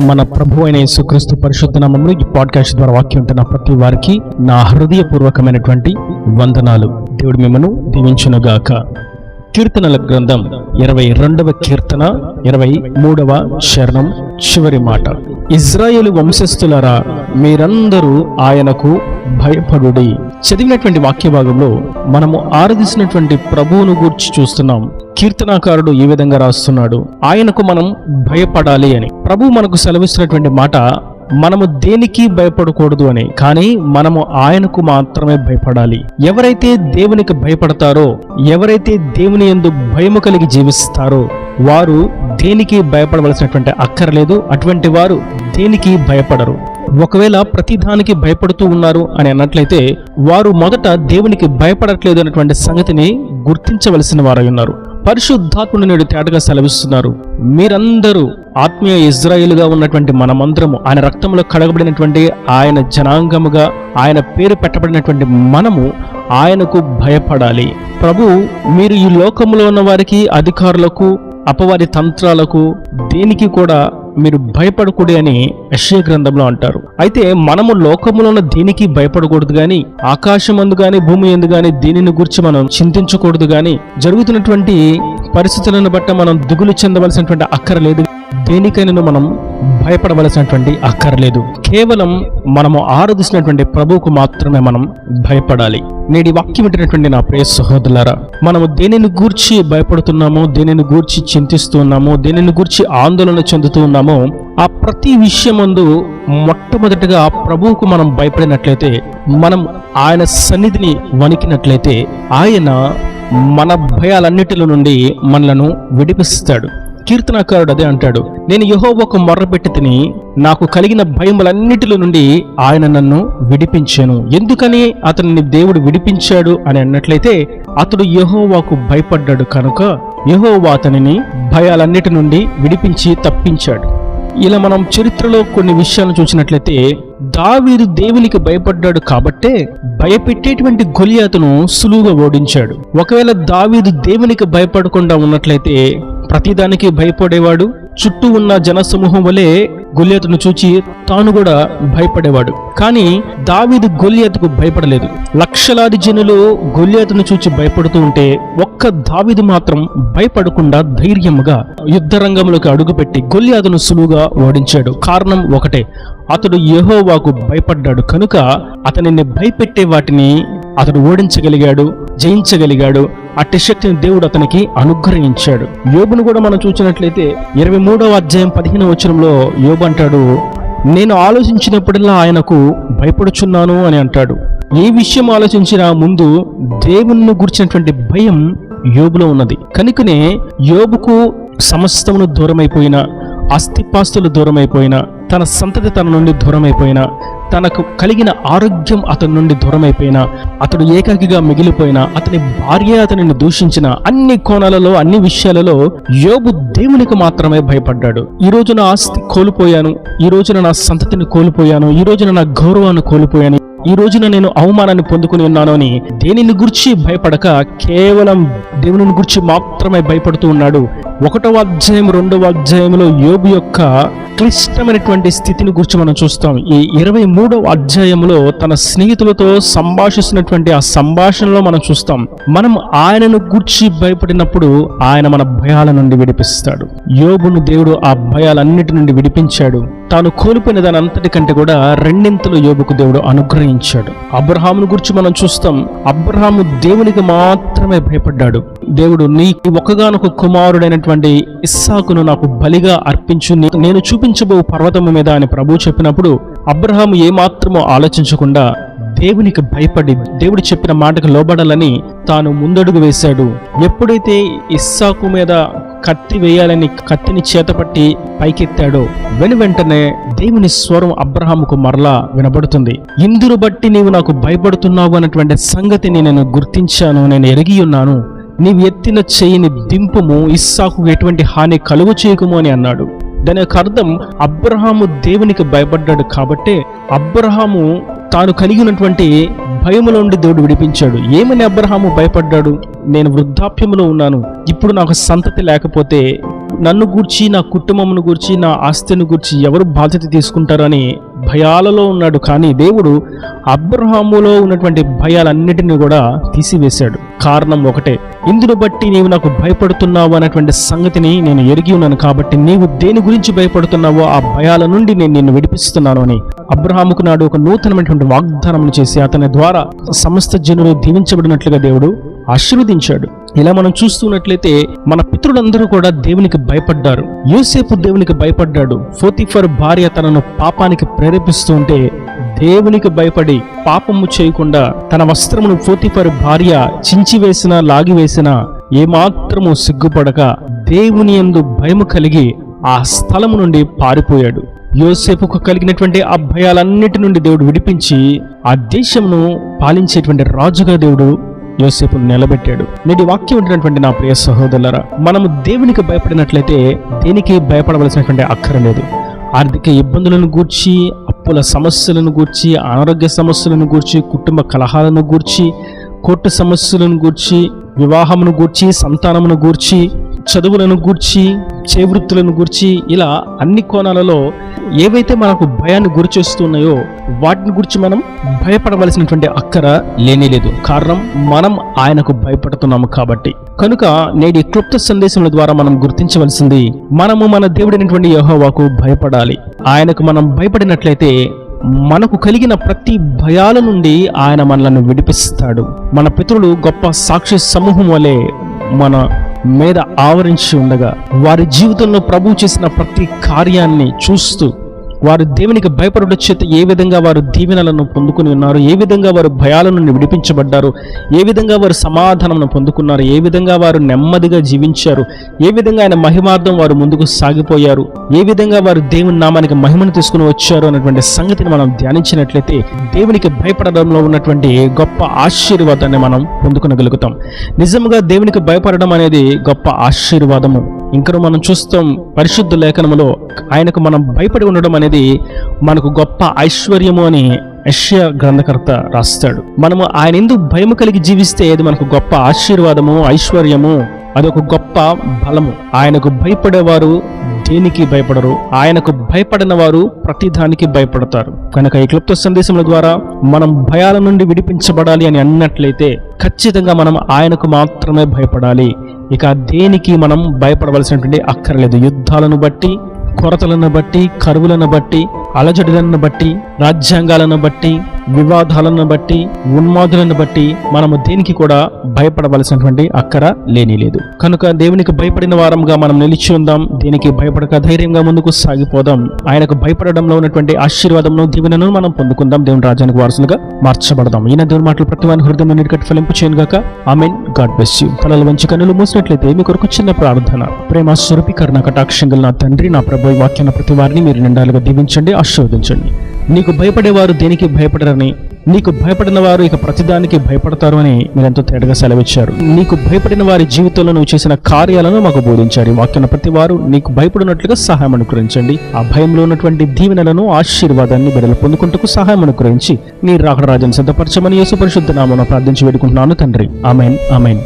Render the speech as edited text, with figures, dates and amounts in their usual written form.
మన ప్రభు అయిన యేసుక్రీస్తు పరిశుద్ధ నామములో ఈ పాడ్కాస్ట్ ద్వారా వాక్యం ఉంటున్న ప్రతి వారికి నా హృదయపూర్వకమైనటువంటి వందనాలు. దేవుడు మిమ్మను దీవించునుగాక. కీర్తనల గ్రంథం 22వ కీర్తన 23వ చరణం చివరి మాట: ఇజ్రాయేలు వంశస్థులారా, మీరందరూ ఆయనకు భయపడుడి. చదివినటువంటి వాక్య భాగంలో మనము ఆరాధిస్తున్నటువంటి ప్రభువును గూర్చి చూస్తున్నాం. కీర్తనాకారుడు ఈ విధంగా రాస్తున్నాడు, ఆయనకు మనం భయపడాలి అని. ప్రభు మనకు సెలవిస్తున్నటువంటి మాట, మనము దేనికి భయపడకూడదు అని, కానీ మనము ఆయనకు మాత్రమే భయపడాలి. ఎవరైతే దేవునికి భయపడతారో, ఎవరైతే దేవుని యందు భయము కలిగి జీవిస్తారో వారు దేనికి భయపడవలసినటువంటి అక్కర్లేదు. అటువంటి వారు దేనికి భయపడరు. ఒకవేళ ప్రతి దానికి భయపడుతూ ఉన్నారు అని అన్నట్లయితే వారు మొదట దేవునికి భయపడట్లేదు అన్నటువంటి సంగతిని గుర్తించవలసిన వారై ఉన్నారు. పరిశుద్ధాత్ముడు నేడు తేటగా సెలవిస్తున్నారు, మీరందరూ ఆత్మీయ ఇజ్రాయేలుగా ఉన్నటువంటి మనమందరము, ఆయన రక్తంలో కడగబడినటువంటి ఆయన జనాంగముగా, ఆయన పేరు పెట్టబడినటువంటి మనము ఆయనకు భయపడాలి. ప్రభు, మీరు ఈ లోకంలో ఉన్న వారికి, అధికారులకు, అపవాది తంత్రాలకు దేనికి కూడా మీరు భయపడకూడదు అని యెషయా గ్రంథంలో అంటారు. అయితే మనము లోకములో ఉన్న దేనికి భయపడకూడదు గాని, ఆకాశమందు గాని, భూమి యందు గాని దీనిని గురించి మనం చింతించకూడదు గాని, జరుగుతున్నటువంటి పరిస్థితులను బట్టి మనం దిగులు చెందవలసినటువంటి అక్కరలేదు. దేనికైనా మనం భయపడవలసినటువంటి అక్కర్లేదు. కేవలం మనము ఆరాధిస్తున్నటువంటి ప్రభువుకు మాత్రమే మనం భయపడాలి. నేటి వాక్యం వింటున్నటువంటి నా ప్రియ సహోదరులారా, మనము దేనిని గూర్చి భయపడుతున్నామో, దేనిని గూర్చి చింతిస్తున్నామో, దేనిని గూర్చి ఆందోళన చెందుతూ ఉన్నామో, ఆ ప్రతి విషయమందు మొట్టమొదటిగా ప్రభువుకు మనం భయపడినట్లయితే, మనం ఆయన సన్నిధిని వణికినట్లయితే, ఆయన మన భయాలన్నిటిలో నుండి మనలను విడిపిస్తాడు. కీర్తనాకారుడు అదే అంటాడు, నేను యెహోవాకు మొర్రపెట్టి తిని నాకు కలిగిన భయములన్నిటిలో నుండి ఆయన నన్ను విడిపించాను. ఎందుకని అతన్ని దేవుడు విడిపించాడు అని అన్నట్లయితే, అతడు యెహోవాకు భయపడ్డాడు కనుక యెహోవా అతనిని భయాలన్నిటి నుండి విడిపించి తప్పించాడు. ఇలా మనం చరిత్రలో కొన్ని విషయాలను చూసినట్లయితే, దావీదు దేవునికి భయపడ్డాడు కాబట్టే భయపెట్టేటువంటి గొలియాతును సులువుగా ఓడించాడు. ఒకవేళ దావీదు దేవునికి భయపడకుండా ఉన్నట్లయితే ప్రతిదానికి భయపడేవాడు. చుట్టూ ఉన్న జనసమూహం వలె గొలియాతును చూచి తాను కూడా భయపడేవాడు. కానీ దావీదు గొలియాతుకు భయపడలేదు. లక్షలాది జనులు గొలియాతును చూచి భయపడుతూ ఉంటే ఒక్క దావీదు మాత్రం భయపడకుండా ధైర్యముగా యుద్ధ రంగంలోకి అడుగుపెట్టి గొలియాతును సులువుగా ఓడించాడు. కారణం ఒకటే, అతడు యెహోవాకు భయపడ్డాడు కనుక అతనిని భయపెట్టే వాటిని అతడు ఓడించగలిగాడు, జయించగలిగాడు. అట్టి శక్తిని దేవుడు అతనికి అనుగ్రహించాడు. యోబును కూడా మనం చూసినట్లయితే 23వ అధ్యాయం 15వ వచనంలో యోబు అంటాడు, నేను ఆలోచించినప్పుడల్లా ఆయనకు భయపడుచున్నాను అని అంటాడు. ఏ విషయం ఆలోచించినా ముందు దేవుని గురించినటువంటి భయం యోబులో ఉన్నది. కనుకనే యోబుకు సమస్తమును దూరమైపోయినా, ఆస్తిపాస్తులు దూరమైపోయినా, తన సంతతి తన నుండి దూరమైపోయినా, తనకు కలిగిన ఆరోగ్యం అతని నుండి దూరమైపోయినా, అతడు ఏకాకిగా మిగిలిపోయినా, అతని భార్య అతనిని దూషించిన, అన్ని కోణాలలో, అన్ని విషయాలలో యోబు దేవునికి మాత్రమే భయపడ్డాడు. ఈ రోజున ఆస్తి కోల్పోయాను, ఈ రోజున నా సంతతిని కోల్పోయాను, ఈ రోజున నా గౌరవాన్ని కోల్పోయాను, ఈ రోజున నేను అవమానాన్ని పొందుకుని ఉన్నాను అని దేనిని గురించి భయపడక కేవలం దేవుని గురించి మాత్రమే భయపడుతూ ఉన్నాడు. 1వ అధ్యాయం 2వ అధ్యాయంలో యోబు యొక్క క్లిష్టమైనటువంటి స్థితిని గురించి మనం చూస్తాం. ఈ 23వ అధ్యాయంలో తన స్నేహితులతో సంభాషిస్తున్నటువంటి ఆ సంభాషణలో మనం చూస్తాం, మనం ఆయనను గూర్చి భయపడినప్పుడు ఆయన మన భయాల నుండి విడిపిస్తాడు. యోబును దేవుడు ఆ భయాలన్నిటి నుండి విడిపించాడు. తాను కోల్పోయిన దాని అంతటి కంటే కూడా రెండింతలు యోబుకు దేవుడు అనుగ్రహించాడు. అబ్రహామును గురించి మనం చూస్తాం, అబ్రహాము దేవునికి మాత్రమే భయపడ్డాడు. దేవుడు, నీ ఒక్కగానొక కుమారుడైనటువంటి ఇస్సాకును నాకు బలిగా అర్పించు, నేను చూపించబో పర్వతము మీద అని ప్రభువు చెప్పినప్పుడు అబ్రహాము ఏమాత్రమో ఆలోచించకుండా దేవునికి భయపడి దేవుడు చెప్పిన మాటకు లోబడాలని తాను ముందడుగు వేశాడు. ఎప్పుడైతే ఇస్సాకు మీద కత్తి వేయాలని కత్తిని చేతపట్టి పైకెత్తాడో వెంటనే దేవుని స్వరం అబ్రహాముకు మరలా వినబడుతుంది. ఇందును బట్టి నీవు నాకు భయపడుతున్నావు అన్నటువంటి సంగతిని నేను గుర్తించాను, నేను ఎరిగి ఉన్నాను. నీవు ఎత్తిన చెయ్యిని దింపుము, ఇస్సాకు ఎటువంటి హాని కలుగు చేయకుము అని అన్నాడు. దాని యొక్క అర్థం, అబ్రహాము దేవునికి భయపడ్డాడు కాబట్టే అబ్రహాము తాను కలిగి ఉన్నటువంటి భయములో నుండి దేవుడు విడిపించాడు. ఏమని అబ్రహాము భయపడ్డాడు? నేను వృద్ధాప్యములో ఉన్నాను, ఇప్పుడు నాకు సంతతి లేకపోతే నన్ను గూర్చి, నా కుటుంబమును గూర్చి, నా ఆస్తిని గూర్చి ఎవరు బాధ్యత తీసుకుంటారని భయాలలో ఉన్నాడు. కానీ దేవుడు అబ్రహాములో ఉన్నటువంటి భయాలన్నిటిని కూడా తీసివేశాడు. కారణం ఒకటే, ఇందును బట్టి నీవు నాకు భయపడుతున్నావు అనేటువంటి సంగతిని నేను ఎరిగి ఉన్నాను, కాబట్టి నీవు దేని గురించి భయపడుతున్నావో ఆ భయాల నుండి నేను నిన్ను విడిపిస్తున్నాను అని అబ్రహాముకు నాడు ఒక నూతనమైనటువంటి వాగ్దానం చేసి అతని ద్వారా సమస్త జనులు దీవించబడినట్లుగా దేవుడు ఆశీర్వదించాడు. ఇలా మనం చూస్తున్నట్లయితే మన పితరులందరూ కూడా దేవునికి భయపడ్డారు. యోసేపు దేవునికి భయపడ్డాడు. పోతీఫరు భార్య తనను పాపానికి ప్రేరేపిస్తూ ఉంటే దేవునికి భయపడి పాపము చేయకుండా తన వస్త్రమును పోతీఫరు భార్య చించివేసినా లాగివేసినా ఏమాత్రము సిగ్గుపడక దేవుని యందు భయము కలిగి ఆ స్థలము నుండి పారిపోయాడు. యోసేపుకు కలిగినటువంటి ఆ భయాలన్నిటి నుండి దేవుడు విడిపించి ఆ దేశమును పాలించేటువంటి రాజుగా దేవుడు యోసేపును నిలబెట్టాడు. నేటి వాక్యం ఉంటున్నటువంటి నా ప్రియ సహోదరులారా, మనము దేవునికి భయపడినట్లయితే దేనికి భయపడవలసినటువంటి అక్కరలేదు. ఆర్థిక ఇబ్బందులను గూర్చి, అప్పుల సమస్యలను గూర్చి, అనారోగ్య సమస్యలను గూర్చి, కుటుంబ కలహాలను గూర్చి, కోర్టు సమస్యలను గూర్చి, వివాహమును గూర్చి, సంతానమును గూర్చి, చదువులను గూర్చి, చేవృత్తులను గూర్చి, ఇలా అన్ని కోణాలలో ఏవైతే మనకు భయాన్ని గురి చేస్తున్నాయో వాటిని గురించి మనం భయపడవలసినటువంటి అక్కర లేనేలేదు. కారణం, మనం ఆయనకు భయపడుతున్నాము కాబట్టి. కనుక నేటి క్లుప్త సందేశముల ద్వారా మనం గుర్తించవలసింది, మనము మన దేవుడైనటువంటి యెహోవాకు భయపడాలి. ఆయనకు మనం భయపడినట్లయితే మనకు కలిగిన ప్రతి భయాల నుండి ఆయన మనలను విడిపిస్తాడు. మన పితరులు గొప్ప సాక్షి సమూహం వలె మన మీద ఆవరించి ఉండగా వారి జీవితంలో ప్రభువు చేసిన ప్రతి కార్యాన్ని చూస్తూ వారు దేవునికి భయపడుట చేత ఏ విధంగా వారు దీవెనలను పొందుకుని ఉన్నారు, ఏ విధంగా వారు భయాల నుండి విడిపించబడ్డారు, ఏ విధంగా వారు సమాధానం పొందుకున్నారు, ఏ విధంగా వారు నెమ్మదిగా జీవించారు, ఏ విధంగా ఆయన మహిమార్థం వారు ముందుకు సాగిపోయారు, ఏ విధంగా వారు దేవుని నామానికి మహిమను తీసుకుని వచ్చారు అనేటువంటి సంగతిని మనం ధ్యానించినట్లయితే దేవునికి భయపడడంలో ఉన్నటువంటి గొప్ప ఆశీర్వాదాన్ని మనం పొందుకునగలుగుతాం. నిజంగా దేవునికి భయపడడం అనేది గొప్ప ఆశీర్వాదము. ఇంకా మనం చూస్తాం పరిశుద్ధ లేఖనములో ఆయనకు మనం భయపడి ఉండడం అనేది మనకు గొప్ప ఐశ్వర్యము అని యెషయా గ్రంథకర్త రాస్తాడు. మనము ఆయన ఎందుకు భయము కలిగి జీవిస్తే అది మనకు గొప్ప ఆశీర్వాదము, ఐశ్వర్యము, అదొక గొప్ప బలము. ఆయనకు భయపడేవారు దేనికి భయపడరు, ఆయనకు భయపడిన వారు ప్రతిదానికి భయపడతారు. కనుక ఈ క్లుప్త సందేశముల ద్వారా మనం భయాల నుండి విడిపించబడాలి అని అన్నట్లయితే ఖచ్చితంగా మనం ఆయనకు మాత్రమే భయపడాలి. ఇక దేనికి మనం భయపడవలసినటువంటి అక్కర్లేదు. యుద్ధాలను బట్టి, కొరతలను బట్టి, కరువులను బట్టి, అలజడులను బట్టి, రాజ్యాంగాలను బట్టి, వివాదాలను బట్టి, ఉన్మాదులను బట్టి మనము దేనికి కూడా భయపడవలసినటువంటి అక్కర లేనిలేదు. కనుక దేవునికి భయపడిన వారంగా మనం నిలిచి ఉందాం. దేనికి భయపడక ధైర్యంగా ముందుకు సాగిపోదాం. ఆయనకు భయపడడంలో ఉన్నటువంటి ఆశీర్వాదంను, దీవెనను మనం పొందుకుందాం. దేవుని రాజ్యానికి వారసులుగా మార్చబడదాం. ఈయన దేవుని మాటలు ప్రతి వారి హృదయంలో నిలకట్టి ఫలింపు చేయను గాక. ఆమేన్. God bless you. తలలు వంచి కన్నులు మూసినట్లయితే మీ కొరకు చిన్న ప్రార్థన. ప్రేమ స్వరూపి కరుణ కటాక్షంగల నా తండ్రి, నా ప్రభు, ఈ వాక్యాన్ని ప్రతి వారిని మీరు నిండాలుగా దీవించండి, ఆశీర్వదించండి. నీకు భయపడేవారు దేనికి భయపడరని, నీకు భయపడిన వారు ఇక ప్రతిదానికి భయపడతారు అని మీరు ఎంతో తేటగా సెలవిచ్చారు. నీకు భయపడిన వారి జీవితంలో నువ్వు చేసిన కార్యాలను మాకు బోధించారు. ఈ వాక్యాన్ని ప్రతి వారు నీకు భయపడినట్లుగా సహాయం అనుగ్రహించండి. ఆ భయంలో ఉన్నటువంటి దీవెనలను, ఆశీర్వాదాన్ని బిడ్డలు పొందుకుంటూ సహాయం అనుగ్రహించి నీ రాకడ రాజ్యాన్ని సిద్ధపరచమని యేసు పరిశుద్ధ నామమున ప్రార్థించి వేడుకుంటున్నాను తండ్రి. ఆమేన్. ఆమేన్.